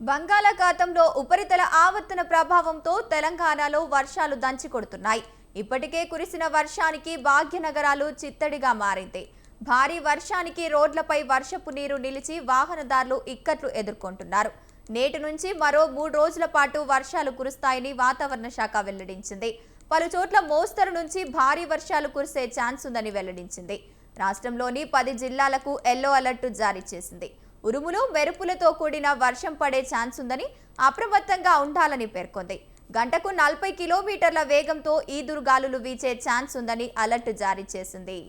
బంగాళాఖాతంలో ఉపరితల ఆవర్తన ప్రభావంతో తెలంగాణలో వర్షాలు దంచికొడుతున్నాయి. ఇప్పటికే కురిసిన వర్షానికి భాగ్యనగరాలు చిత్తడిగా మారింది. భారీ వర్షానికి రోడ్లపై వర్షపు నీరు నిలిచి వాహనదారులు ఇక్కట్లు ఎదుర్కొంటున్నారు. నేటి నుంచి మరో 3 రోజుల పాటు వర్షాలు కురుస్తాయని వాతావరణ శాఖ వెల్లడించింది. పలు చోట్ల మోస్తరు నుంచి భారీ వర్షాలు కురిసే ఛాన్స్ ఉందని వెల్లడించింది. రాష్ట్రంలోని 10 జిల్లాలకు ఎల్లో అలర్ట్ జారీ చేసింది. ఉరుములు మెరుపులతో కూడిన వర్షం పడే ఛాన్స్ ఉందని అప్రమత్తంగా ఉండాలని పేర్కొంది. గంటకు 40 కిలోమీటర్ల వేగంతో ఈదురుగాలులు వీచే ఛాన్స్ ఉందని అలర్ట్ జారీ చేసింది.